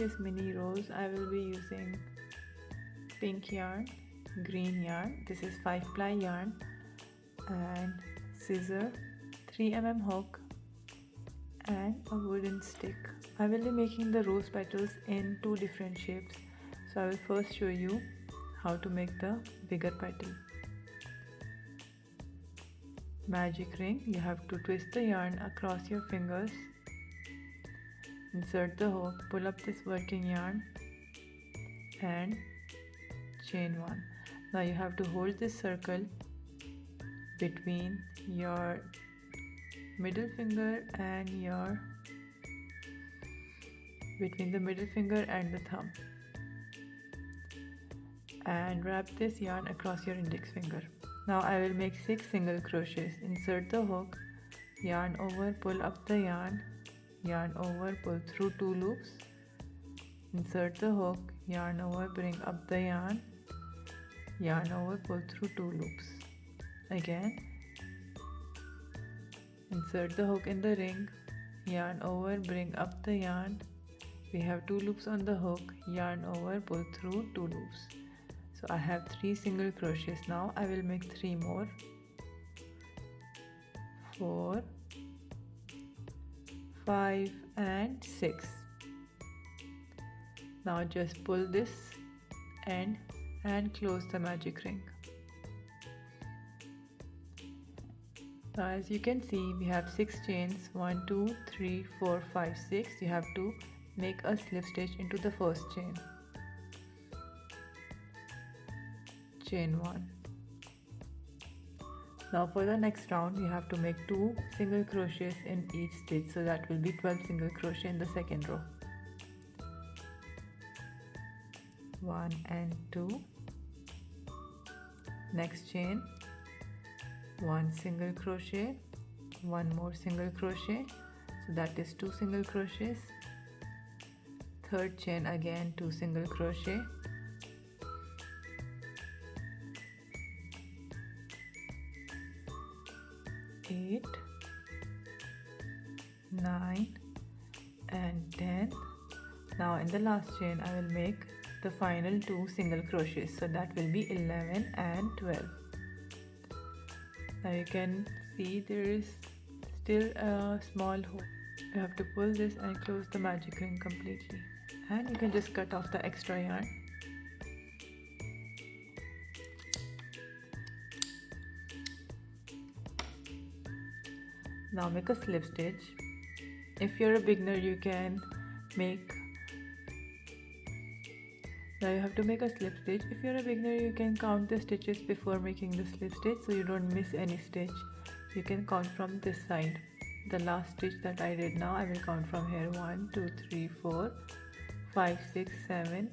this mini rose, I will be using pink yarn, green yarn, this is 5-ply yarn, and scissor, 3 mm hook, and a wooden stick. I will be making the rose petals in 2 different shapes. So I will first show you how to make the bigger petal. Magic ring, you have to twist the yarn across your fingers, insert the hook, pull up this working yarn and chain 1. Now you have to hold this circle between your middle finger and the middle finger and the thumb, and wrap this yarn across your index finger. Now I will make 6 single crochets. Insert the hook, yarn over, pull up the yarn over, pull through 2 loops, insert the hook, yarn over, bring up the yarn over, pull through 2 loops. Again, insert the hook in the ring, yarn over, bring up the yarn. We have 2 loops on the hook, yarn over, pull through 2 loops. So I have 3 single crochets. Now I will make 3 more. 4, 5 and 6. Now just pull this end and close the magic ring. Now as you can see, we have 6 chains, 1, 2, 3, 4, 5, 6. You have to make a slip stitch into the first chain. Chain 1. Now for the next round, you have to make 2 single crochets in each stitch, so that will be 12 single crochet in the second row. 1 and 2. Next chain, 1 single crochet, 1 more single crochet, so that is 2 single crochets. Third chain, again 2 single crochet. 8, 9 and 10. Now in the last chain I will make the final 2 single crochets, so that will be 11 and 12. Now you can see there is still a small hole. You have to pull this and close the magic ring completely, and you can just cut off the extra yarn. Now make a slip stitch. If you're a beginner, you can make. Now you have to make a slip stitch. If you're a beginner, you can count the stitches before making the slip stitch, so you don't miss any stitch. You can count from this side. The last stitch that I did now, I will count from here. 1, 2, 3, 4, 5, 6, 7,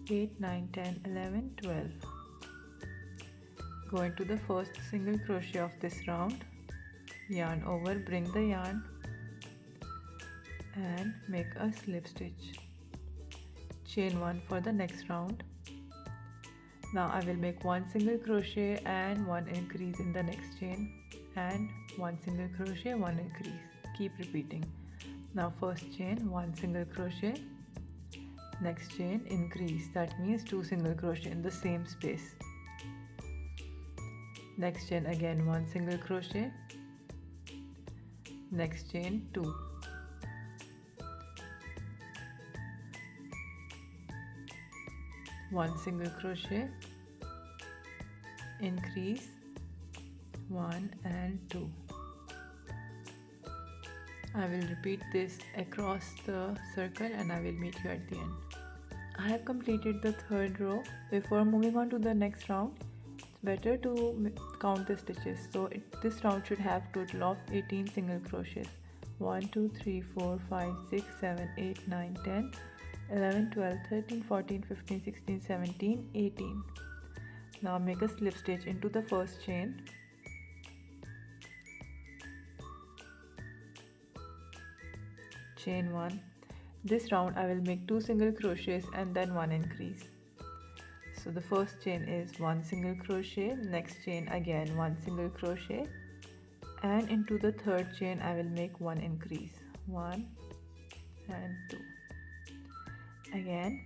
8, 9, 10, 11, 12. Go into the first single crochet of this round. Yarn over, bring the yarn and make a slip stitch. Chain 1 for the next round. Now I will make 1 single crochet and 1 increase in the next chain, and 1 single crochet, 1 increase. Keep repeating. Now first chain, 1 single crochet, next chain, increase. That means 2 single crochet in the same space. Next chain, again 1 single crochet, next chain 2. One single crochet, increase, 1 and 2. I will repeat this across the circle and I will meet you at the end. I have completed the third row. Before moving on to the next round, it's better to count the stitches. So this round should have total of 18 single crochets. 1, 2, 3, 4, 5, 6, 7, 8, 9, 10, 11, 12, 13, 14, 15, 16, 17, 18. Now make a slip stitch into the first chain. Chain 1. This round I will make 2 single crochets and then 1 increase. So the first chain is 1 single crochet, next chain again 1 single crochet, and into the third chain I will make 1 increase, 1 and 2. Again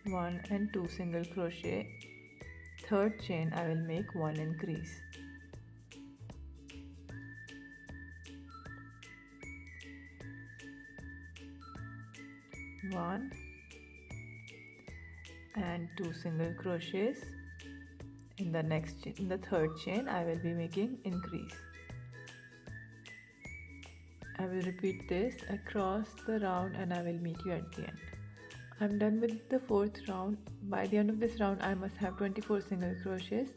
1 and 2 single crochet, third chain I will make 1 increase. One and 2 single crochets. In the third chain I will be making increase. I will repeat this across the round and I will meet you at the end. I'm done with the fourth round. By the end of this round I must have 24 single crochets.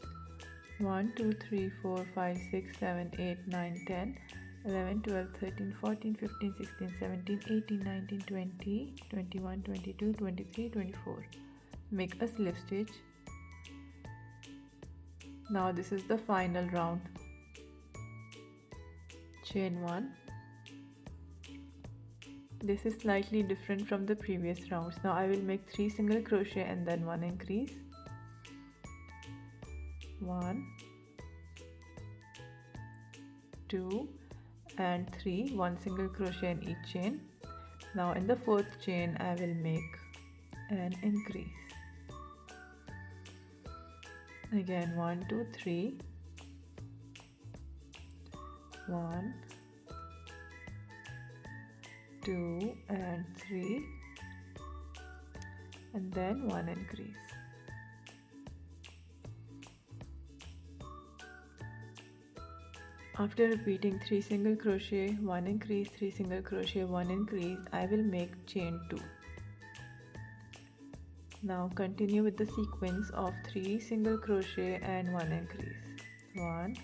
1 2 3 4 5 6 7 8 9 10 11 12 13 14 15 16 17 18 19 20 21 22 23 24. Make a slip stitch. Now this is the final round. Chain 1. This is slightly different from the previous rounds. Now I will make 3 single crochet and then 1 increase. 1 2 and 3, 1 single crochet in each chain. Now in the fourth chain I will make an increase. Again 1 2 3, 1 2 and 3, and then 1 increase. After repeating 3 single crochet, 1 increase, 3 single crochet, 1 increase, I will make chain 2. Now continue with the sequence of 3 single crochet and 1 increase. 1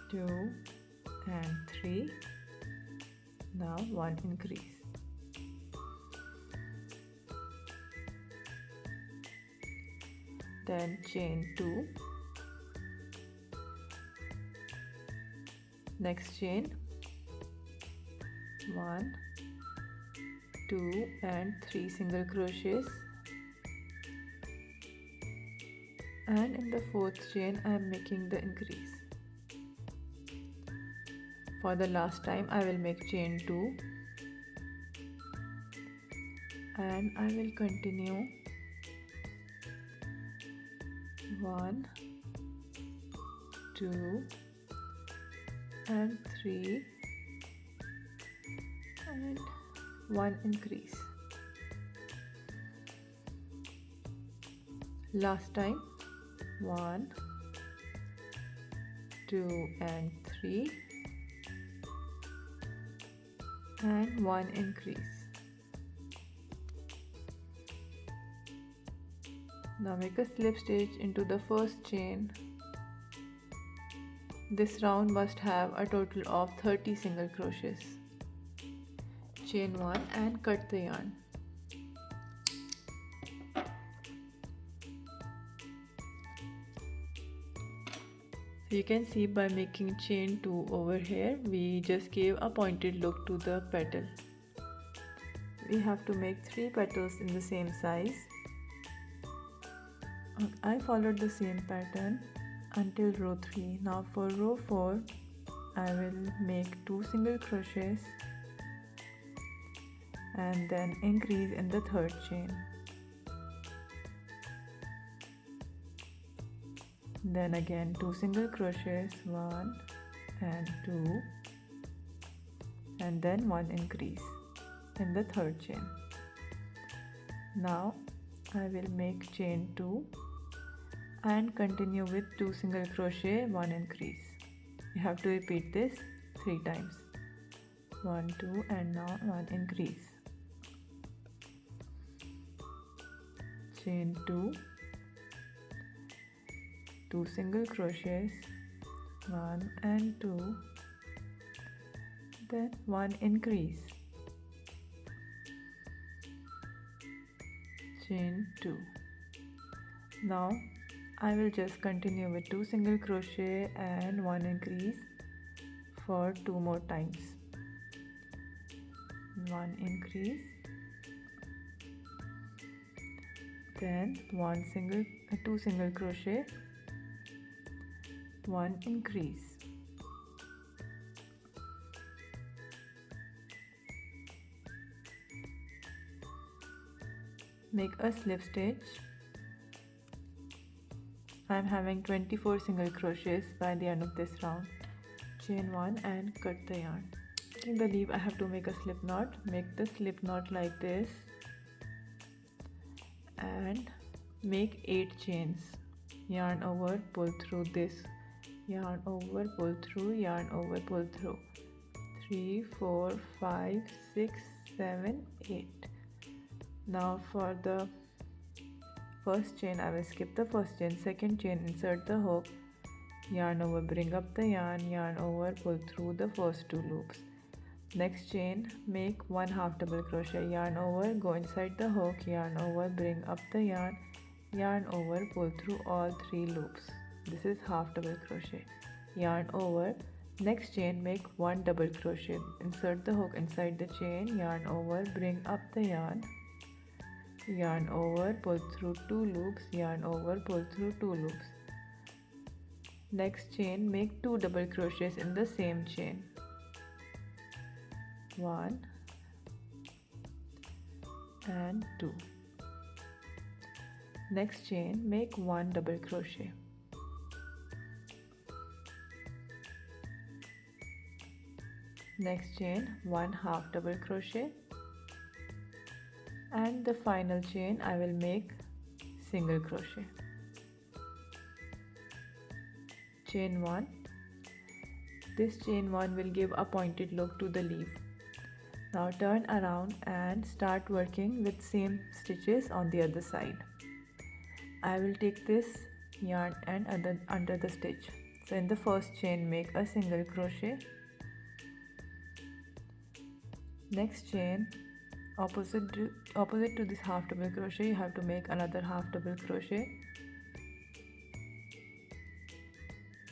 2 and 3. Now 1 increase. Then chain 2. Next chain 1 2 and 3 single crochets, and in the fourth chain I am making the increase. For the last time I will make chain 2 and I will continue 1 2 and 3 and 1 increase. Last time 1 2 and 3 and 1 increase. Now make a slip stitch into the first chain. This round must have a total of 30 single crochets. Chain 1 and cut the yarn. You can see by making chain 2 over here, we just gave a pointed look to the petal. We have to make 3 petals in the same size. I followed the same pattern until row 3. Now for row 4, I will make 2 single crochets and then increase in the third chain. Then again 2 single crochets, 1 and 2, and then 1 increase in the third chain. Now I will make chain 2 and continue with 2 single crochet, 1 increase. You have to repeat this 3 times. 1 2 and now 1 increase. Chain 2, 2 single crochets, 1 and 2, then 1 increase. Chain 2. Now I will just continue with 2 single crochet and 1 increase for 2 more times. 1 increase, then 2 single crochet, 1 increase. make a slip stitch. I'm having 24 single crochets by the end of this round. Chain 1 and cut the yarn. In the leaf I have to make a slip knot. Make the slip knot like this and make 8 chains. Yarn over, pull through this, yarn over, pull through, yarn over, pull through. 3, 4, 5, 6, 7, 8. Now for the first chain I will skip the first chain. Second chain, insert the hook, yarn over, bring up the yarn over, pull through the first 2 loops. Next chain, make 1 half double crochet, yarn over, go inside the hook, yarn over, bring up the yarn over, pull through all 3 loops. This is half double crochet, yarn over. Next chain, make 1 double crochet, insert the hook inside the chain, yarn over, bring up the yarn over, pull through 2 loops, yarn over, pull through 2 loops. Next chain, make 2 double crochets in the same chain. 1 and 2. Next chain, make 1 double crochet. Next chain, 1 half double crochet, and the final chain I will make single crochet. Chain 1. This chain 1 will give a pointed look to the leaf. Now turn around and start working with same stitches on the other side. I will take this yarn and under the stitch. So in the first chain make a single crochet. Next chain, opposite to this half double crochet, you have to make another half double crochet.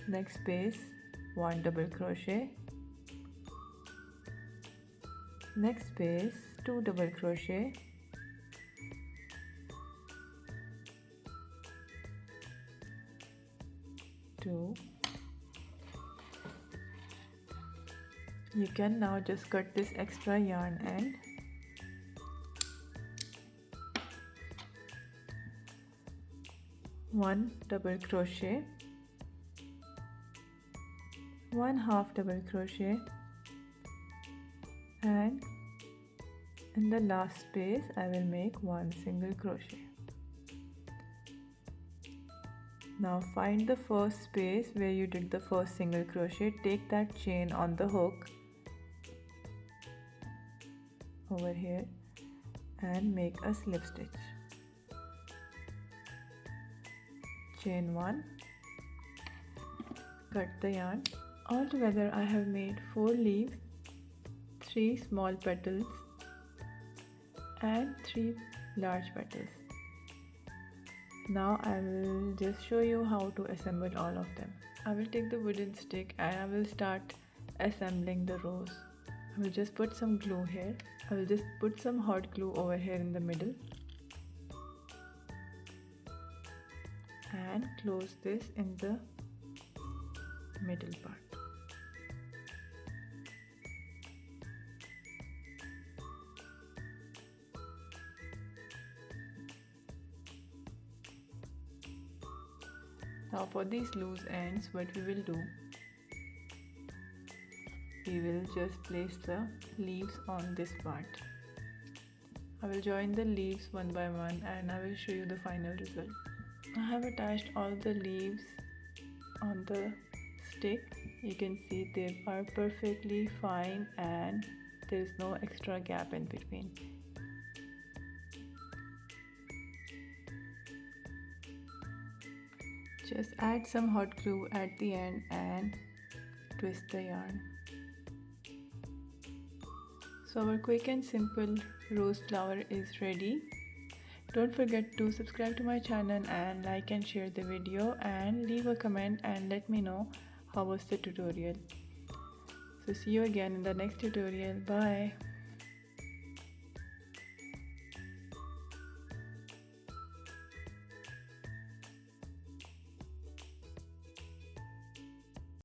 Next space, 1 double crochet. Next space, 2 double crochet. Two. You can now just cut this extra yarn end. One double crochet, 1 half double crochet, and in the last space I will make 1 single crochet. Now find the first space where you did the first single crochet, take that chain on the hook over here and make a slip stitch. Chain 1, cut the yarn. Altogether I have made 4 leaves, 3 small petals and 3 large petals. Now I will just show you how to assemble all of them. I will take the wooden stick and I will start assembling the rows. I will just put some glue here. I will just put some hot glue over here in the middle and close this in the middle part. Now for these loose ends, what we will do, we will just place the leaves on this part. I will join the leaves one by one and I will show you the final result. I have attached all the leaves on the stick. You can see they are perfectly fine and there is no extra gap in between. Just add some hot glue at the end and twist the yarn. So our quick and simple rose flower is ready. Don't forget to subscribe to my channel and like and share the video and leave a comment and let me know how was the tutorial. So see you again in the next tutorial. Bye.